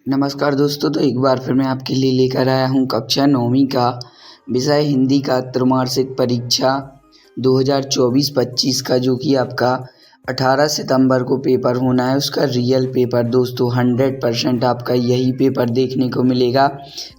नमस्कार दोस्तों, तो एक बार फिर मैं आपके लिए लेकर आया हूँ कक्षा 9वीं का विषय हिंदी का त्रैमासिक परीक्षा 2024-25 का, जो कि आपका 18 सितंबर को पेपर होना है। उसका रियल पेपर दोस्तों 100% आपका यही पेपर देखने को मिलेगा।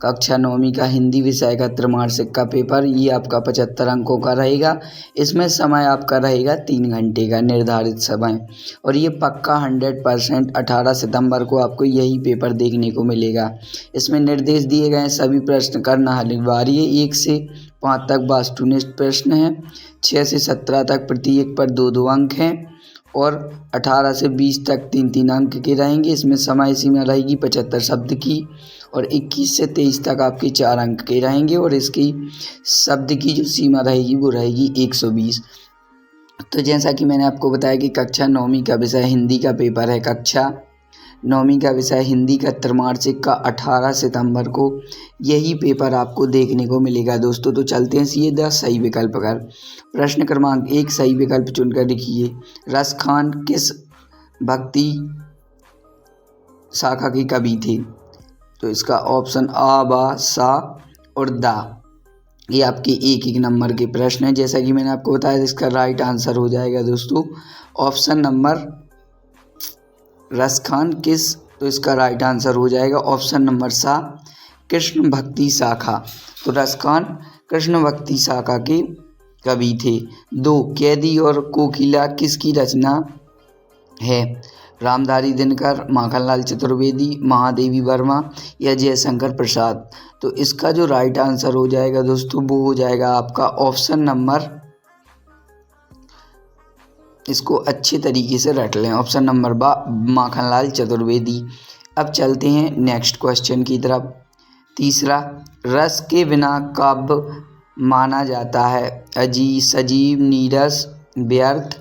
कक्षा 9वीं का हिंदी विषय का त्रैमासिक का पेपर ये आपका 75 अंकों का रहेगा। इसमें समय आपका रहेगा 3 घंटे का निर्धारित समय, और ये पक्का 100% 18 सितंबर को आपको यही पेपर देखने को मिलेगा। इसमें निर्देश दिए गए हैं, सभी प्रश्न करना अनिवार्य है। 1 से 5 तक वस्तुनिष्ठ प्रश्न हैं, 6 से 17 तक प्रत्येक पर 2-2 अंक हैं, और 18 से 20 तक 3-3 अंक के रहेंगे। इसमें समय सीमा रहेगी 75 शब्द की, और 21 से 23 तक आपके 4 अंक के रहेंगे, और इसकी शब्द की जो सीमा रहेगी वो रहेगी 120। तो जैसा कि मैंने आपको बताया कि कक्षा 9वीं का विषय हिंदी का पेपर है। कक्षा 9वीं का विषय हिंदी का त्रैमासिक का 18 सितंबर को यही पेपर आपको देखने को मिलेगा दोस्तों। तो चलते हैं सीधे सही विकल्प कर। प्रश्न क्रमांक 1 सही विकल्प चुनकर लिखिए। रस खान किस भक्ति शाखा के कवि थे? तो इसका ऑप्शन आ, बा, सा और दा, ये आपके 1-1 नंबर के प्रश्न हैं। जैसा कि मैंने आपको बताया, इसका राइट आंसर हो जाएगा दोस्तों ऑप्शन नंबर रस खान किस, तो इसका राइट आंसर हो जाएगा ऑप्शन नंबर सा, कृष्ण भक्ति शाखा। तो रस खान कृष्ण भक्ति शाखा के कवि थे। 2 कैदी और कोकिला किसकी रचना है? रामधारी दिनकर, माखनलाल चतुर्वेदी, महादेवी वर्मा या जयशंकर प्रसाद। तो इसका जो राइट आंसर हो जाएगा दोस्तों वो हो जाएगा आपका ऑप्शन नंबर, इसको अच्छे तरीके से रट लें, ऑप्शन नंबर बा, माखनलाल चतुर्वेदी। अब चलते हैं नेक्स्ट क्वेश्चन की तरफ। तीसरा, रस के बिना काव्य माना जाता है? सजीव, नीरस, व्यर्थ,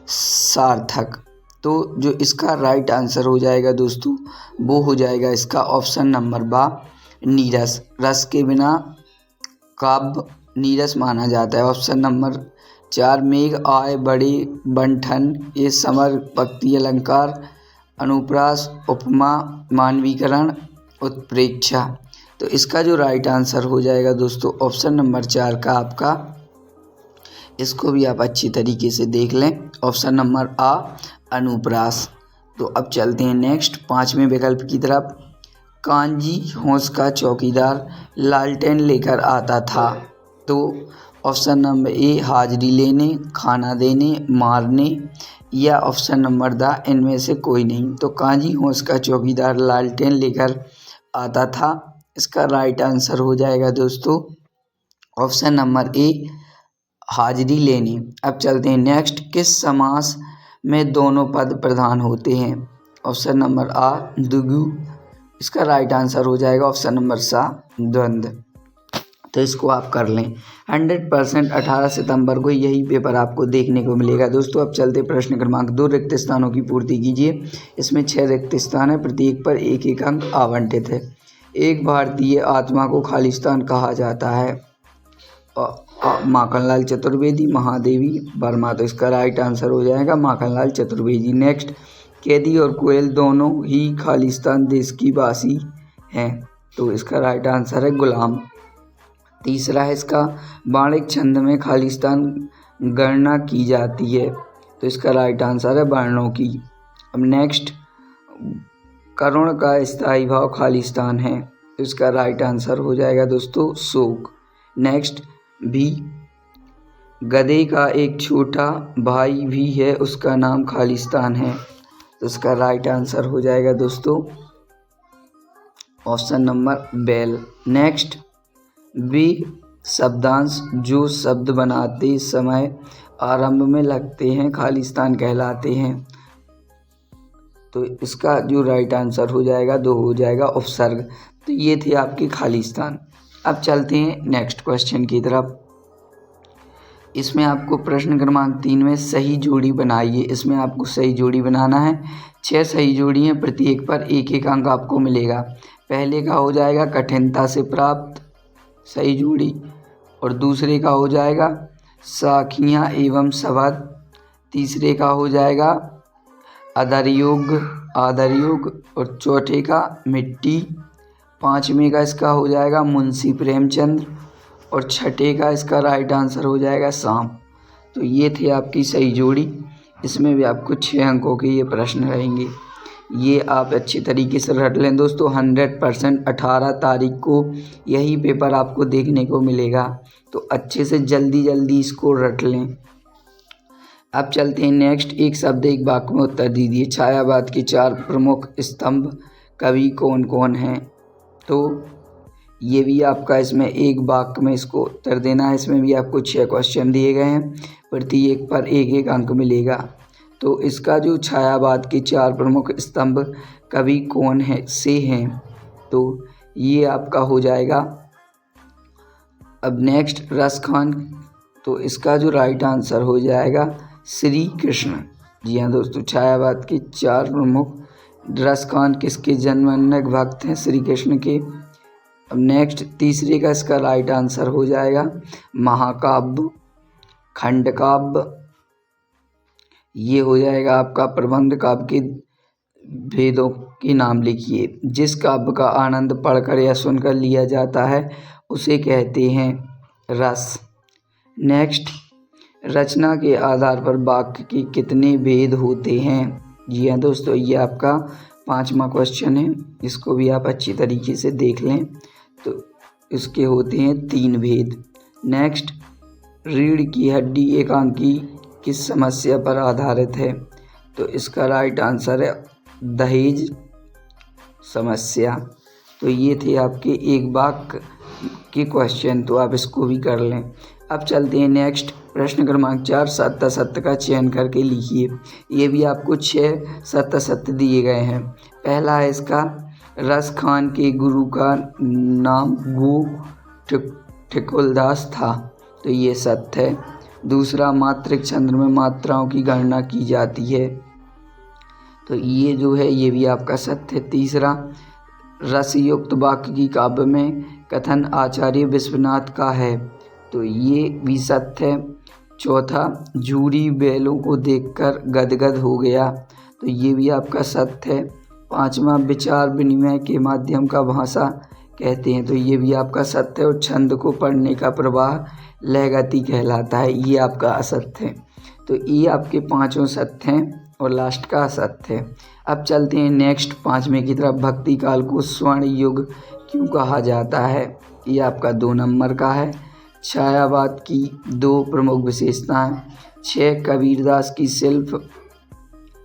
सार्थक। तो जो इसका राइट आंसर हो जाएगा दोस्तों वो हो जाएगा इसका ऑप्शन नंबर बा, नीरस। रस के बिना काव्य नीरस माना जाता है। ऑप्शन नंबर 4 मेघ आए बड़े बंठन, ये समर, पंक्ति अलंकार, अनुप्रास, उपमा, मानवीकरण, उत्प्रेक्षा। तो इसका जो राइट आंसर हो जाएगा दोस्तों ऑप्शन नंबर 4 का आपका, इसको भी आप अच्छी तरीके से देख लें, ऑप्शन नंबर आ, अनुप्रास। तो अब चलते हैं नेक्स्ट 5वें विकल्प की तरफ। कांजी होश का चौकीदार लालटेन लेकर आता था। तो ऑप्शन नंबर ए हाजिरी लेने, खाना देने, मारने, या ऑप्शन नंबर द इनमें से कोई नहीं। तो कांजी होश का चौकीदार लालटेन लेकर आता था, इसका राइट आंसर हो जाएगा दोस्तों ऑप्शन नंबर ए हाजिरी लेने। अब चलते हैं नेक्स्ट, किस समास में दोनों पद प्रधान होते हैं? ऑप्शन नंबर आ, द्विगु। इसका राइट आंसर हो जाएगा ऑप्शन नंबर सा, द्वंद्व। तो इसको आप कर लें। 100% 18 सितंबर को यही पेपर आपको देखने को मिलेगा दोस्तों। अब चलते प्रश्न क्रमांक 2, रिक्त स्थानों की पूर्ति कीजिए। इसमें 6 रिक्त स्थान है, प्रत्येक पर 1-1 अंक आवंटित है। एक भारतीय आत्मा को खालिस्तान कहा जाता है? माखनलाल चतुर्वेदी, महादेवी वर्मा। तो इसका राइट आंसर हो जाएगा माखनलाल चतुर्वेदी। नेक्स्ट, कैदी और कोयल दोनों ही खालिस्तान देश की वासी हैं। तो इसका राइट आंसर है गुलाम। तीसरा है इसका, बाणिक छंद में खालिस्तान गणना की जाती है। तो इसका राइट आंसर है वर्णों की। अब नेक्स्ट, करुण का स्थायी भाव खालिस्तान है। तो इसका राइट आंसर हो जाएगा दोस्तों शोक। नेक्स्ट, भी गधे का एक छोटा भाई भी है, उसका नाम खालिस्तान है। तो इसका राइट आंसर हो जाएगा दोस्तों ऑप्शन नंबर बैल। नेक्स्ट, वे शब्दांश जो शब्द बनाते समय आरंभ में लगते हैं खालिस्तान कहलाते हैं। तो इसका जो राइट आंसर हो जाएगा दो हो जाएगा उपसर्ग। तो ये थे आपके खालिस्तान। अब चलते हैं नेक्स्ट क्वेश्चन की तरफ। इसमें आपको प्रश्न क्रमांक 3 में सही जोड़ी बनाइए। इसमें आपको सही जोड़ी बनाना है। 6 सही जोड़ी हैं, प्रत्येक पर 1-1 अंक आपको मिलेगा। पहले का हो जाएगा कठिनता से प्राप्त सही जोड़ी, और दूसरे का हो जाएगा साखियाँ एवं शब्द, तीसरे का हो जाएगा अधरयोग आदरयुग और चौथे का मिट्टी, पाँचवें का इसका हो जाएगा मुंशी प्रेमचंद और छठे का इसका राइट आंसर हो जाएगा सांप। तो ये थे आपकी सही जोड़ी। इसमें भी आपको 6 अंकों के ये प्रश्न रहेंगे। ये आप अच्छी तरीके से रट लें दोस्तों। 100% 18 तारीख को यही पेपर आपको देखने को मिलेगा, तो अच्छे से जल्दी इसको रट लें। अब चलते हैं नेक्स्ट। एक शब्द एक वाक्य में उत्तर दीजिए। छायावाद के 4 प्रमुख स्तंभ कवि कौन कौन हैं? तो ये भी आपका इसमें एक वाक्य में इसको उत्तर देना है। इसमें भी आपको 6 क्वेश्चन दिए गए हैं, प्रत्येक पर 1-1 अंक मिलेगा। तो इसका जो छायावाद के 4 प्रमुख स्तंभ कवि कौन है से हैं, तो ये आपका हो जाएगा। अब नेक्स्ट रसखान, तो इसका जो राइट आंसर हो जाएगा श्री कृष्ण। जी हाँ दोस्तों, छायावाद के 4 प्रमुख। रसखान किसके जन्मदिन भक्त हैं? श्री कृष्ण के। अब नेक्स्ट तीसरे का इसका राइट आंसर हो जाएगा महाकाव्य, खंडकाव्य। ये हो जाएगा आपका प्रबंध काव्य के भेदों के नाम लिखिए। जिस काव्य का आनंद पढ़कर या सुनकर लिया जाता है उसे कहते हैं रस। नेक्स्ट, रचना के आधार पर वाक्य के कितने भेद होते हैं? जी हाँ दोस्तों, ये आपका 5वां क्वेश्चन है। इसको भी आप अच्छी तरीके से देख लें। तो इसके होते हैं 3 भेद। नेक्स्ट, रीढ़ की हड्डी एकांकी किस समस्या पर आधारित है? तो इसका राइट आंसर है दहेज समस्या। तो ये थे आपके एक वाक्य के क्वेश्चन, तो आप इसको भी कर लें। अब चलते हैं नेक्स्ट। प्रश्न क्रमांक 4 सत्य सत्य का चयन करके लिखिए। ये भी आपको 6 सत्य सत्य दिए गए हैं। पहला है इसका, रसखान के गुरु का नाम गो ठिकुलदास था, तो ये सत्य है। दूसरा, मात्रिक छंद में मात्राओं की गणना की जाती है, तो ये जो है ये भी आपका सत्य है। तीसरा, रसयुक्त वाक्य की काव्य में कथन आचार्य विश्वनाथ का है, तो ये भी सत्य है। चौथा, जूरी बैलों को देखकर गदगद हो गया, तो ये भी आपका सत्य है। पाँचवा, विचार विनिमय के माध्यम का भाषा कहते हैं, तो ये भी आपका सत्य है। और छंद को पढ़ने का प्रवाह लयगति कहलाता है, ये आपका असत्य है। तो ये आपके 5 सत्य हैं और लास्ट का असत्य है। अब चलते हैं नेक्स्ट 5वें की तरफ। भक्ति काल को स्वर्ण युग क्यों कहा जाता है? ये आपका 2 नंबर का है। छायावाद की 2 प्रमुख विशेषताएं। 6, कबीरदास की शिल्प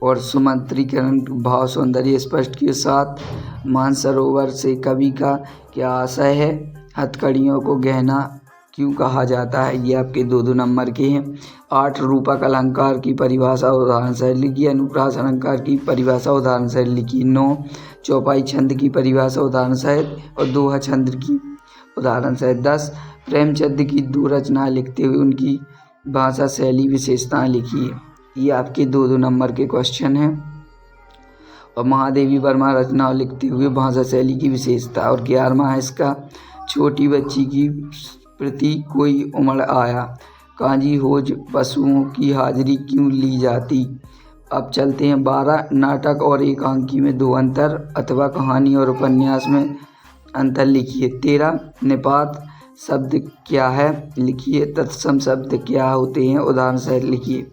और सुमंत्रीकरण भाव सौंदर्य स्पष्ट के साथ। मानसरोवर से कवि का क्या आशय है? हथकड़ियों को गहना क्यों कहा जाता है? ये आपके 2-2 नंबर के हैं। 8, रूपक अलंकार की परिभाषा उदाहरण सहित लिखिए। अनुप्रास अलंकार की परिभाषा उदाहरण सहित लिखिए। 9, चौपाई छंद की परिभाषा उदाहरण सहित और दोहा छंद की उदाहरण सहित। 10, प्रेमचंद की 2 रचनाएं लिखते हुए उनकी भाषा शैली विशेषताएं लिखिए। ये आपके 2-2 नंबर के क्वेश्चन हैं। और महादेवी वर्मा रचनाएं लिखते हुए भाषा शैली की विशेषता। और 11वां है इसका, छोटी बच्ची की प्रति कोई उमड़ आया, काजी होज पशुओं की हाजिरी क्यों ली जाती। अब चलते हैं 12, नाटक और एकांकी में 2 अंतर अथवा कहानी और उपन्यास में अंतर लिखिए। 13, निपात शब्द क्या है? लिखिए। तत्सम शब्द क्या होते हैं? उदाहरण सहित लिखिए।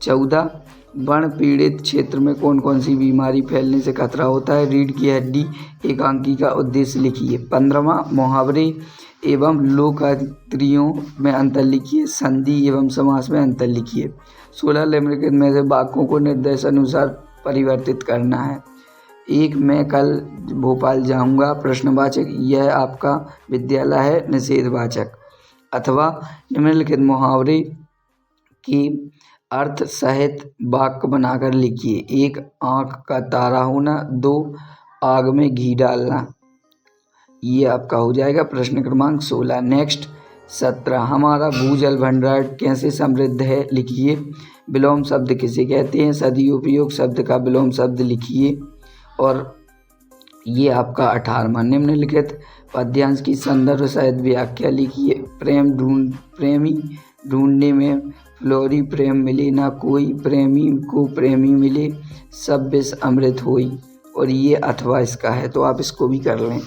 14, वर्ण पीड़ित क्षेत्र में कौन कौन सी बीमारी फैलने से खतरा होता है? रीढ़ की हड्डी एकांकी का उद्देश्य लिखिए। 15वां, मुहावरे एवं लोकायत्रियों में अंतर लिखिए। संधि एवं समास में अंतर लिखिए। 16, निम्नलिखित में से वाक्यों को निर्देशानुसार परिवर्तित करना है। 1, मैं कल भोपाल जाऊंगा, प्रश्नवाचक, यह आपका विद्यालय है, निषेधवाचक। अथवा निम्नलिखित मुहावरे की अर्थ सहित वाक्य बनाकर लिखिए। 1, आँख का तारा होना। 2, आग में घी डालना। ये आपका हो जाएगा प्रश्न क्रमांक 16। नेक्स्ट 17, हमारा भूजल भंडार कैसे समृद्ध है? लिखिए। विलोम शब्द किसे कहते हैं? सदी उपयोग शब्द का विलोम शब्द लिखिए। और ये आपका 18वां। निम्नलिखित पद्यांश की संदर्भ सहित व्याख्या लिखिए। प्रेमी ढूंढने में फ्लोरी प्रेम मिले ना कोई, प्रेमी को प्रेमी मिले सब विष अमृत होई। और ये अथवा इसका है, तो आप इसको भी कर लें।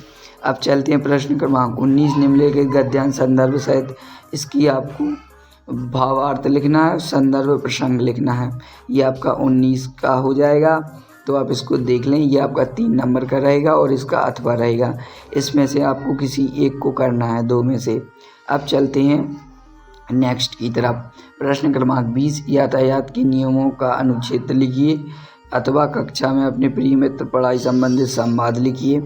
अब चलते हैं प्रश्न क्रमांक 19। निम्नलिखित गद्यांश संदर्भ सहित इसकी आपको भावार्थ लिखना है, संदर्भ प्रसंग लिखना है। ये आपका 19 का हो जाएगा, तो आप इसको देख लें। ये आपका 3 नंबर का रहेगा और इसका अथवा रहेगा। इसमें से आपको किसी एक को करना है, 2 में से। अब चलते हैं नेक्स्ट की तरफ। प्रश्न क्रमांक 20। यातायात के नियमों का अनुच्छेद लिखिए अथवा कक्षा में अपने प्रिय मित्र पढ़ाई संबंधित संवाद लिखिए।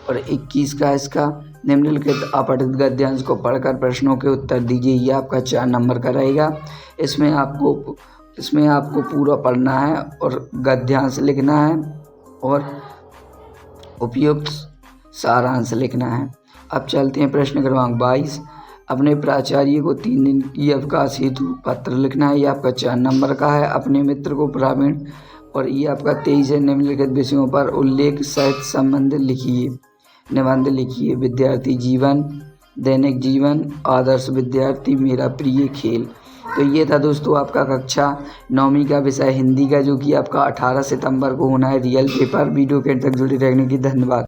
और 21 का इसका निम्नलिखित अपठित गद्यांश को पढ़कर प्रश्नों के उत्तर दीजिए। ये आपका 4 नंबर का रहेगा। इसमें आपको पूरा पढ़ना है और गद्यांश लिखना है और उपयुक्त सारांश लिखना है। अब चलते हैं प्रश्न क्रमांक 22। अपने प्राचार्य को 3 दिन की अवकाश हेतु पत्र लिखना है। ये आपका 4 नंबर का है। अपने मित्र को प्रावीण, और ये आपका 23 है। निम्नलिखित विषयों पर उल्लेख सहित संबंध लिखिए, निबंध लिखिए। विद्यार्थी जीवन, दैनिक जीवन, आदर्श विद्यार्थी, मेरा प्रिय खेल। तो ये था दोस्तों आपका कक्षा 9वीं का विषय हिंदी का, जो कि आपका 18 सितंबर को होना है रियल पेपर। वीडियो के अंत तक जुड़े रहने की धन्यवाद।